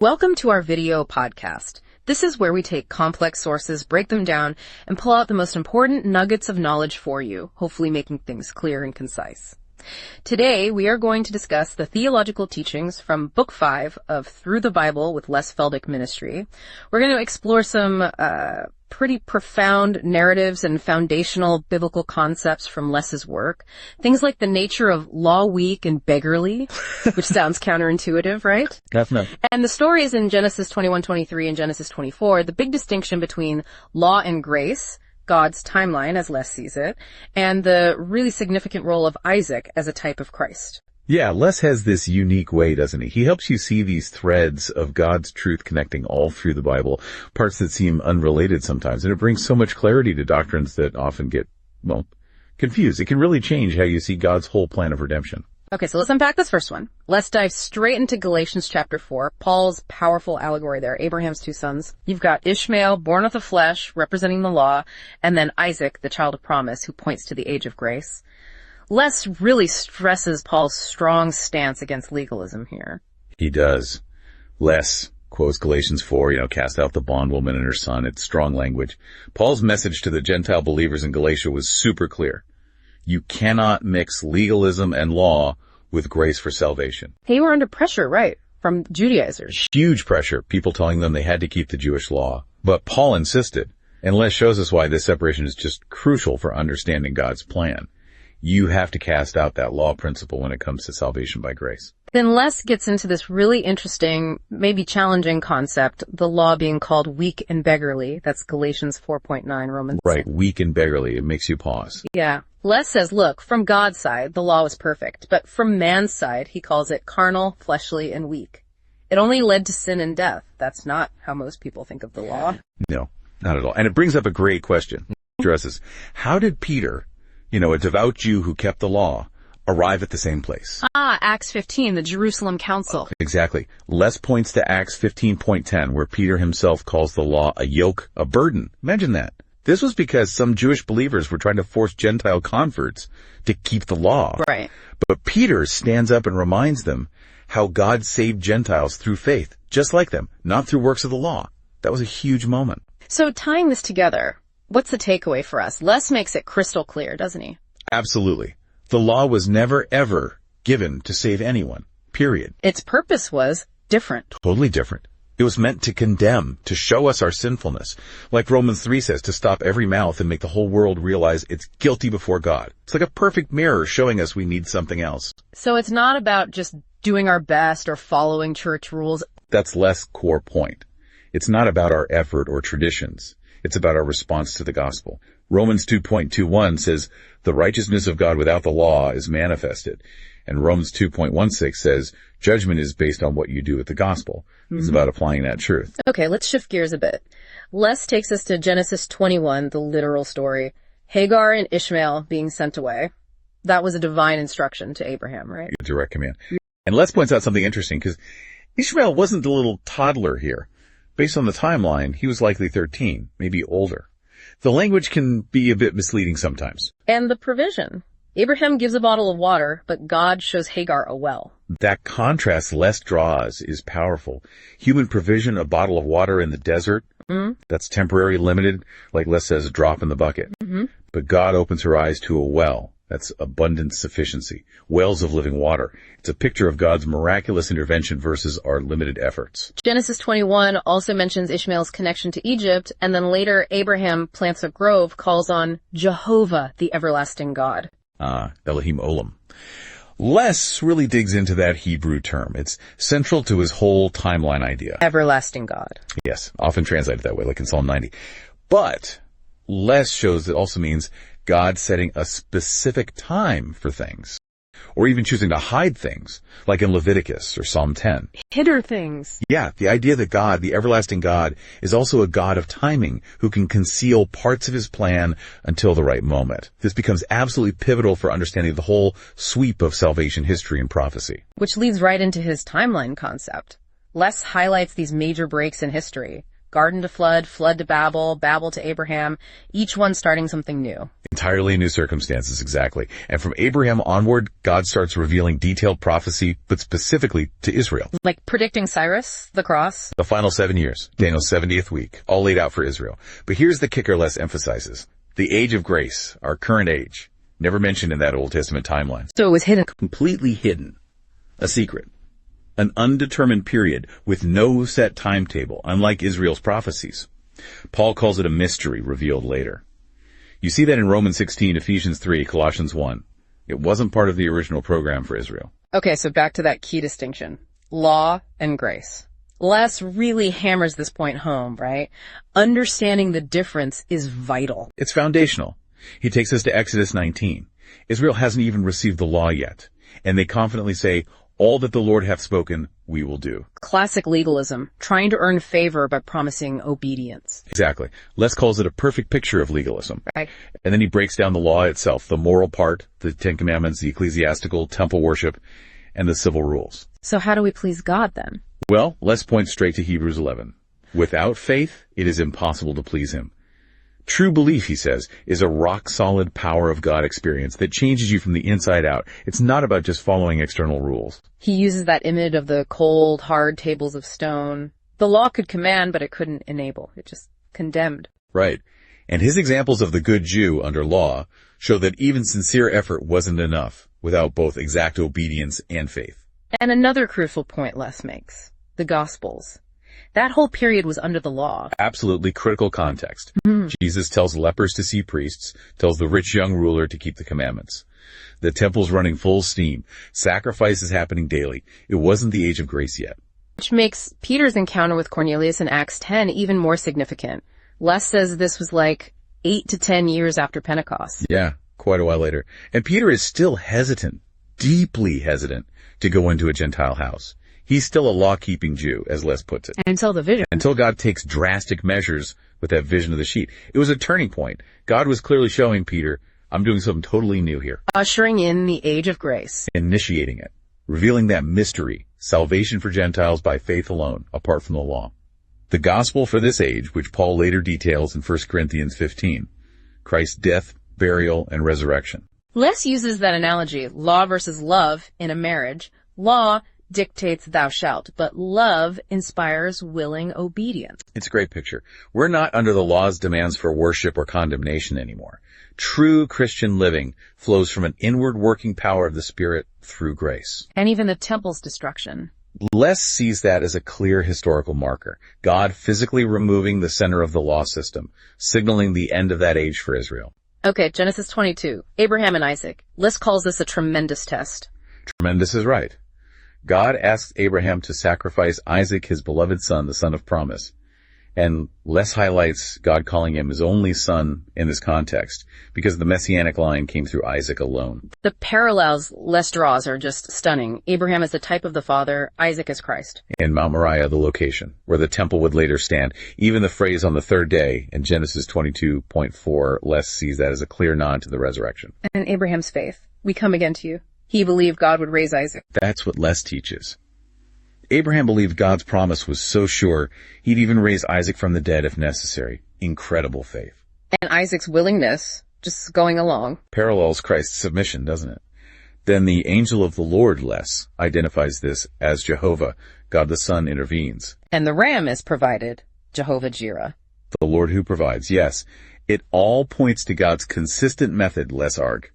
Welcome to our video podcast. This is where we take complex sources, break them down, and pull out the most important nuggets of knowledge for you, hopefully making things clear and concise. Today, we are going to discuss the theological teachings from Book 5 of Through the Bible with Les Feldick Ministry. We're going to explore some pretty profound narratives and foundational biblical concepts from Les's work. Things like the nature of law weak and beggarly, which sounds counterintuitive, right? Definitely. And the stories in Genesis 21:23 and Genesis 24, the big distinction between law and grace, God's timeline as Les sees it, and the really significant role of Isaac as a type of Christ. Yeah, Les has this unique way, doesn't he? He helps you see these threads of God's truth connecting all through the Bible, parts that seem unrelated sometimes, and it brings so much clarity to doctrines that often get, confused. It can really change how you see God's whole plan of redemption. Okay, so let's unpack this first one. Let's dive straight into Galatians chapter 4, Paul's powerful allegory there, Abraham's two sons. You've got Ishmael, born of the flesh, representing the law, and then Isaac, the child of promise, who points to the age of grace. Les really stresses Paul's strong stance against legalism here. He does. Les quotes Galatians 4, cast out the bondwoman and her son. It's strong language. Paul's message to the Gentile believers in Galatia was super clear. You cannot mix legalism and law with grace for salvation. They were under pressure, right, from Judaizers. Huge pressure, people telling them they had to keep the Jewish law. But Paul insisted, and Les shows us why this separation is just crucial for understanding God's plan. You have to cast out that law principle when it comes to salvation by grace. Then Les gets into this really interesting, maybe challenging concept, the law being called weak and beggarly. That's Galatians 4.9, Romans. Right, weak and beggarly. It makes you pause. Yeah. Les says, look, from God's side, the law was perfect, but from man's side, he calls it carnal, fleshly, and weak. It only led to sin and death. That's not how most people think of the law. No, not at all. And it brings up a great question. It addresses, how did Peter, a devout Jew who kept the law, arrive at the same place? Acts 15, the Jerusalem Council. Exactly. Les points to Acts 15.10, where Peter himself calls the law a yoke, a burden. Imagine that. This was because some Jewish believers were trying to force Gentile converts to keep the law. Right. But Peter stands up and reminds them how God saved Gentiles through faith, just like them, not through works of the law. That was a huge moment. So tying this together, what's the takeaway for us? Les makes it crystal clear, doesn't he? Absolutely. The law was never, ever given to save anyone, period. Its purpose was different. Totally different. It was meant to condemn, to show us our sinfulness. Like Romans 3 says, to stop every mouth and make the whole world realize it's guilty before God. It's like a perfect mirror showing us we need something else. So it's not about just doing our best or following church rules. That's Les' core point. It's not about our effort or traditions. It's about our response to the gospel. Romans 2.21 says, the righteousness of God without the law is manifested. And Romans 2.16 says, judgment is based on what you do with the gospel. It's about applying that truth. Okay, let's shift gears a bit. Les takes us to Genesis 21, the literal story. Hagar and Ishmael being sent away. That was a divine instruction to Abraham, right? A direct command. And Les points out something interesting, because Ishmael wasn't the little toddler here. Based on the timeline, he was likely 13, maybe older. The language can be a bit misleading sometimes. And the provision. Abraham gives a bottle of water, but God shows Hagar a well. That contrast Les draws is powerful. Human provision, a bottle of water in the desert, that's temporary, limited, like Les says, a drop in the bucket. But God opens her eyes to a well. That's abundant sufficiency. Wells of living water. It's a picture of God's miraculous intervention versus our limited efforts. Genesis 21 also mentions Ishmael's connection to Egypt, and then later Abraham plants a grove, calls on Jehovah, the everlasting God. Elohim Olam. Les really digs into that Hebrew term. It's central to his whole timeline idea. Everlasting God. Yes, often translated that way, like in Psalm 90. But Les shows it also means God setting a specific time for things, or even choosing to hide things, like in Leviticus or Psalm 10. Hidden things. Yeah, the idea that God, the everlasting God, is also a God of timing, who can conceal parts of his plan until the right moment. This becomes absolutely pivotal for understanding the whole sweep of salvation history and prophecy. Which leads right into his timeline concept. Les highlights these major breaks in history. Garden to flood, flood to Babel, Babel to Abraham, each one starting something new. Entirely new circumstances, exactly. And from Abraham onward, God starts revealing detailed prophecy, but specifically to Israel. Like predicting Cyrus, the cross. The final 7 years, Daniel's 70th week, all laid out for Israel. But here's the kicker Les emphasizes. The age of grace, our current age, never mentioned in that Old Testament timeline. So it was hidden. Completely hidden. A secret. An undetermined period with no set timetable, unlike Israel's prophecies. Paul calls it a mystery revealed later. You see that in Romans 16, Ephesians 3, Colossians 1. It wasn't part of the original program for Israel. Okay, so back to that key distinction. Law and grace. Les really hammers this point home, right? Understanding the difference is vital. It's foundational. He takes us to Exodus 19. Israel hasn't even received the law yet, and they confidently say, all that the Lord hath spoken, we will do. Classic legalism, trying to earn favor by promising obedience. Exactly. Les calls it a perfect picture of legalism. Right. And then he breaks down the law itself, the moral part, the Ten Commandments, the ecclesiastical, temple worship, and the civil rules. So how do we please God then? Well, let's point straight to Hebrews 11. Without faith, it is impossible to please him. True belief, he says, is a rock-solid power of God experience that changes you from the inside out. It's not about just following external rules. He uses that image of the cold, hard tables of stone. The law could command, but it couldn't enable. It just condemned. Right. And his examples of the good Jew under law show that even sincere effort wasn't enough without both exact obedience and faith. And another crucial point Les makes. The Gospels. That whole period was under the law. Absolutely critical context. Jesus tells lepers to see priests, tells the rich young ruler to keep the commandments. The temple's running full steam. Sacrifice is happening daily. It wasn't the age of grace yet. Which makes Peter's encounter with Cornelius in Acts 10 even more significant. Les says this was like 8 to 10 years after Pentecost. Yeah, quite a while later. And Peter is still hesitant, deeply hesitant, to go into a Gentile house. He's still a law-keeping Jew, as Les puts it. Until the vision. Until God takes drastic measures with that vision of the sheet. It was a turning point. God was clearly showing Peter, I'm doing something totally new here. Ushering in the age of grace. Initiating it. Revealing that mystery, salvation for Gentiles by faith alone, apart from the law. The gospel for this age, which Paul later details in 1 Corinthians 15. Christ's death, burial, and resurrection. Les uses that analogy, law versus love, in a marriage. Law dictates thou shalt, but love inspires willing obedience. It's a great picture. We're not under the law's demands for worship or condemnation anymore. True Christian living flows from an inward working power of the Spirit through grace. And even the temple's destruction. Les sees that as a clear historical marker. God physically removing the center of the law system, signaling the end of that age for Israel. Okay, Genesis 22. Abraham and Isaac. Les calls this a tremendous test. Tremendous is right. God asks Abraham to sacrifice Isaac, his beloved son, the son of promise. And Les highlights God calling him his only son in this context because the messianic line came through Isaac alone. The parallels Les draws are just stunning. Abraham is the type of the Father, Isaac is Christ. And Mount Moriah, the location where the temple would later stand. Even the phrase on the third day in Genesis 22.4, Les sees that as a clear nod to the resurrection. And Abraham's faith. We come again to you. He believed God would raise Isaac. That's what Les teaches. Abraham believed God's promise was so sure, he'd even raise Isaac from the dead if necessary. Incredible faith. And Isaac's willingness, just going along. Parallels Christ's submission, doesn't it? Then the angel of the Lord, Les, identifies this as Jehovah. God the Son intervenes. And the ram is provided, Jehovah Jireh. The Lord who provides, yes. It all points to God's consistent method, Les arg.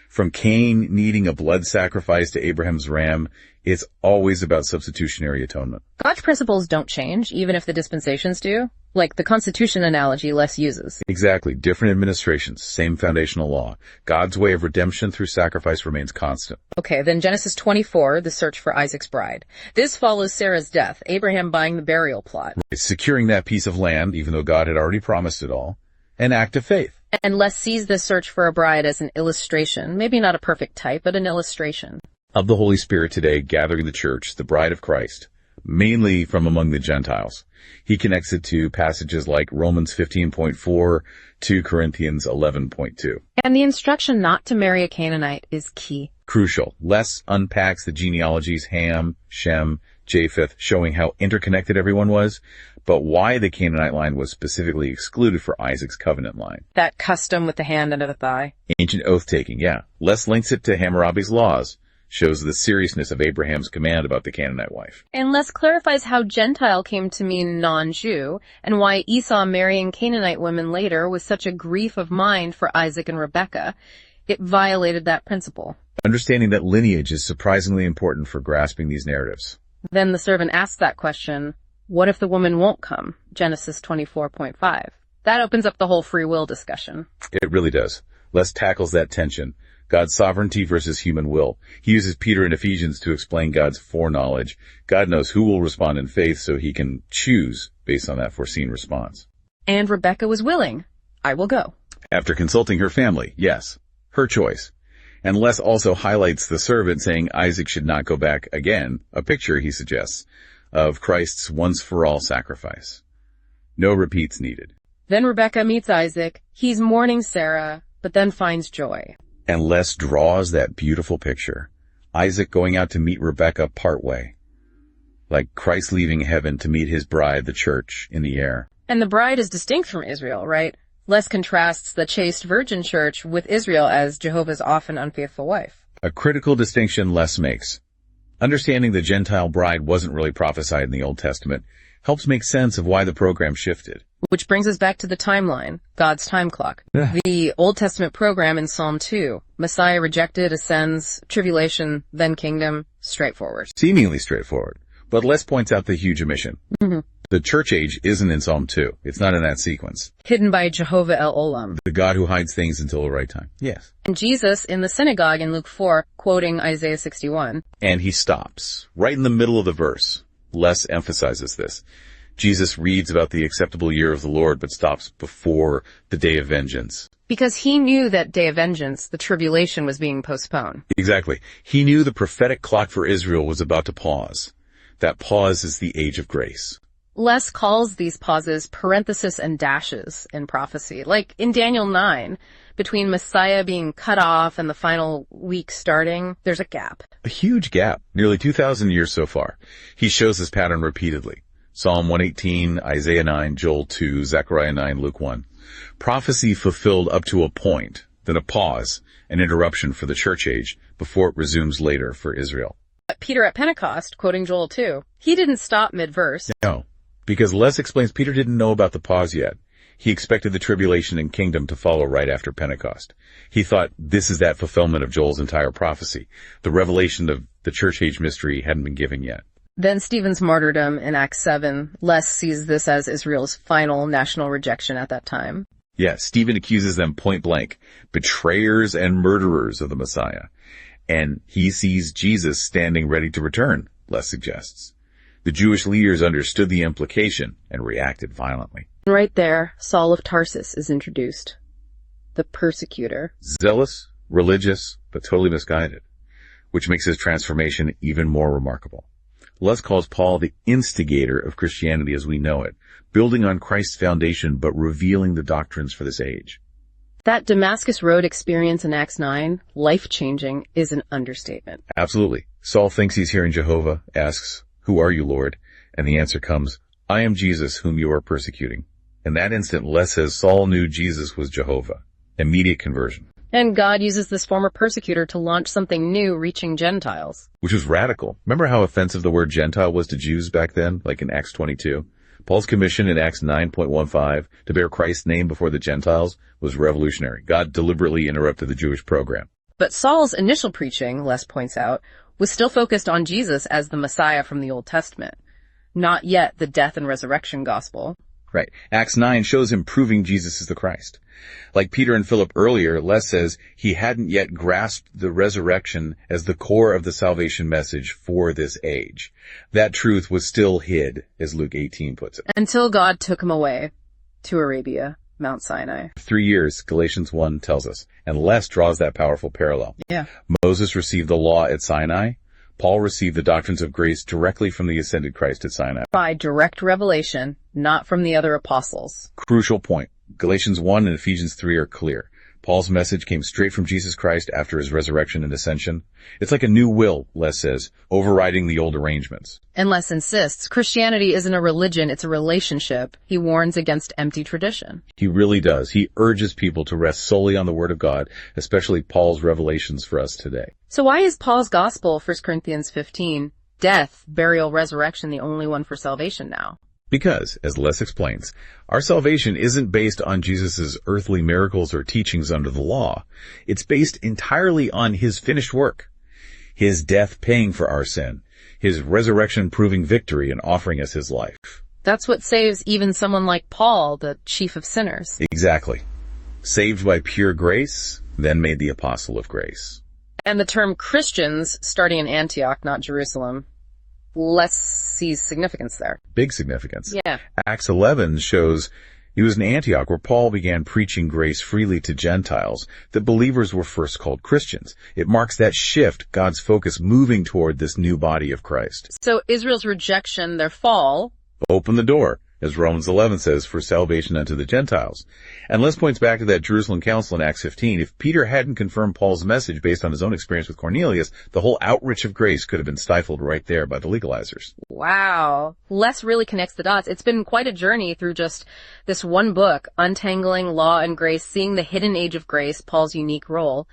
From Cain needing a blood sacrifice to Abraham's ram, it's always about substitutionary atonement. God's principles don't change, even if the dispensations do. Like the Constitution analogy Les uses. Exactly. Different administrations, same foundational law. God's way of redemption through sacrifice remains constant. Okay, then Genesis 24, the search for Isaac's bride. This follows Sarah's death, Abraham buying the burial plot. Right. Securing that piece of land, even though God had already promised it all. An act of faith. And Les sees the search for a bride as an illustration, maybe not a perfect type, but an illustration. Of the Holy Spirit today gathering the church, the bride of Christ, mainly from among the Gentiles. He connects it to passages like Romans 15.4, 2 Corinthians 11.2. And the instruction not to marry a Canaanite is key. Crucial. Les unpacks the genealogies Ham, Shem, Japheth, showing how interconnected everyone was, but why the Canaanite line was specifically excluded for Isaac's covenant line. That custom with the hand under the thigh. Ancient oath-taking, yeah. Les links it to Hammurabi's laws, shows the seriousness of Abraham's command about the Canaanite wife. And Les clarifies how Gentile came to mean non-Jew, and why Esau marrying Canaanite women later was such a grief of mind for Isaac and Rebekah. It violated that principle. Understanding that lineage is surprisingly important for grasping these narratives. Then the servant asks that question, what if the woman won't come? Genesis 24.5. That opens up the whole free will discussion. It really does. Les tackles that tension. God's sovereignty versus human will. He uses Peter in Ephesians to explain God's foreknowledge. God knows who will respond in faith, so he can choose based on that foreseen response. And Rebekah was willing. I will go. After consulting her family, yes. Her choice. And Les also highlights the servant saying Isaac should not go back again, a picture, he suggests, of Christ's once-for-all sacrifice. No repeats needed. Then Rebekah meets Isaac. He's mourning Sarah, but then finds joy. And Les draws that beautiful picture. Isaac going out to meet Rebekah partway. Like Christ leaving heaven to meet his bride, the church, in the air. And the bride is distinct from Israel, right? Les contrasts the chaste virgin church with Israel as Jehovah's often unfaithful wife. A critical distinction Les makes. Understanding the Gentile bride wasn't really prophesied in the Old Testament helps make sense of why the program shifted. Which brings us back to the timeline, God's time clock. The Old Testament program in Psalm 2. Messiah rejected, ascends, tribulation, then kingdom, straightforward. Seemingly straightforward. But Les points out the huge omission. The church age isn't in Psalm 2. It's not in that sequence. Hidden by Jehovah El Olam. The God who hides things until the right time. Yes. And Jesus in the synagogue in Luke 4, quoting Isaiah 61. And he stops, right in the middle of the verse. Les emphasizes this. Jesus reads about the acceptable year of the Lord, but stops before the day of vengeance. Because he knew that day of vengeance, the tribulation, was being postponed. Exactly. He knew the prophetic clock for Israel was about to pause. That pause is the age of grace. Les calls these pauses parentheses and dashes in prophecy. Like in Daniel 9, between Messiah being cut off and the final week starting, there's a gap. A huge gap. Nearly 2,000 years so far. He shows this pattern repeatedly. Psalm 118, Isaiah 9, Joel 2, Zechariah 9, Luke 1. Prophecy fulfilled up to a point, then a pause, an interruption for the church age, before it resumes later for Israel. But Peter at Pentecost, quoting Joel 2, he didn't stop mid-verse. No, because Les explains Peter didn't know about the pause yet. He expected the tribulation and kingdom to follow right after Pentecost. He thought this is that fulfillment of Joel's entire prophecy. The revelation of the church age mystery hadn't been given yet. Then Stephen's martyrdom in Acts 7. Les sees this as Israel's final national rejection at that time. Yeah, Stephen accuses them point blank, betrayers and murderers of the Messiah. And he sees Jesus standing ready to return, Les suggests. The Jewish leaders understood the implication and reacted violently. Right there, Saul of Tarsus is introduced. The persecutor. Zealous, religious, but totally misguided, which makes his transformation even more remarkable. Les calls Paul the instigator of Christianity as we know it, building on Christ's foundation but revealing the doctrines for this age. That Damascus Road experience in Acts 9, life-changing, is an understatement. Absolutely. Saul thinks he's hearing Jehovah, asks, "Who are you, Lord?" And the answer comes, "I am Jesus whom you are persecuting." In that instant, Les says Saul knew Jesus was Jehovah. Immediate conversion. And God uses this former persecutor to launch something new, reaching Gentiles. Which was radical. Remember how offensive the word Gentile was to Jews back then, like in Acts 22? Paul's commission in Acts 9.15 to bear Christ's name before the Gentiles was revolutionary. God deliberately interrupted the Jewish program. But Saul's initial preaching, Les points out, was still focused on Jesus as the Messiah from the Old Testament, not yet the death and resurrection gospel. Right. Acts 9 shows him proving Jesus is the Christ. Like Peter and Philip earlier, Les says he hadn't yet grasped the resurrection as the core of the salvation message for this age. That truth was still hid, as Luke 18 puts it. Until God took him away to Arabia, Mount Sinai. 3 years, Galatians 1 tells us. And Les draws that powerful parallel. Yeah. Moses received the law at Sinai. Paul received the doctrines of grace directly from the ascended Christ at Sinai. By direct revelation, not from the other apostles. Crucial point. Galatians 1 and Ephesians 3 are clear. Paul's message came straight from Jesus Christ after his resurrection and ascension. It's like a new will, Les says, overriding the old arrangements. And Les insists, Christianity isn't a religion, it's a relationship. He warns against empty tradition. He really does. He urges people to rest solely on the Word of God, especially Paul's revelations for us today. So why is Paul's gospel, 1 Corinthians 15, death, burial, resurrection, the only one for salvation now? Because, as Les explains, our salvation isn't based on Jesus' earthly miracles or teachings under the law. It's based entirely on his finished work. His death paying for our sin. His resurrection proving victory and offering us his life. That's what saves even someone like Paul, the chief of sinners. Exactly. Saved by pure grace, then made the apostle of grace. And the term Christians, starting in Antioch, not Jerusalem, Les sees significance there. Big significance. Yeah. Acts 11 shows it was in Antioch where Paul began preaching grace freely to Gentiles that believers were first called Christians. It marks that shift, God's focus moving toward this new body of Christ. So Israel's rejection, their fall, opened the door, as Romans 11 says, for salvation unto the Gentiles. And Les points back to that Jerusalem council in Acts 15. If Peter hadn't confirmed Paul's message based on his own experience with Cornelius, the whole outreach of grace could have been stifled right there by the legalizers. Wow. Les really connects the dots. It's been quite a journey through just this one book, untangling law and grace, seeing the hidden age of grace, Paul's unique role.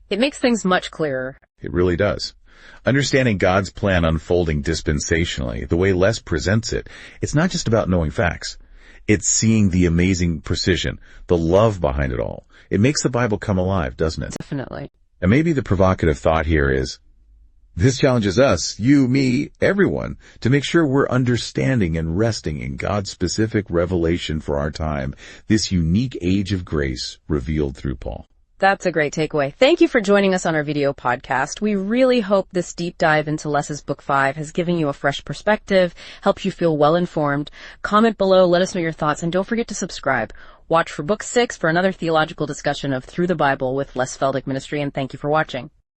It makes things much clearer. It really does. Understanding God's plan unfolding dispensationally, the way Les presents it, it's not just about knowing facts. It's seeing the amazing precision, the love behind it all. It makes the Bible come alive, doesn't it? Definitely. And maybe the provocative thought here is, this challenges us, you, me, everyone, to make sure we're understanding and resting in God's specific revelation for our time, this unique age of grace revealed through Paul. That's a great takeaway. Thank you for joining us on our video podcast. We really hope this deep dive into Les's Book 5 has given you a fresh perspective, helped you feel well informed. Comment below, let us know your thoughts, and don't forget to subscribe. Watch for Book 6 for another theological discussion of Through the Bible with Les Feldick Ministry, and thank you for watching.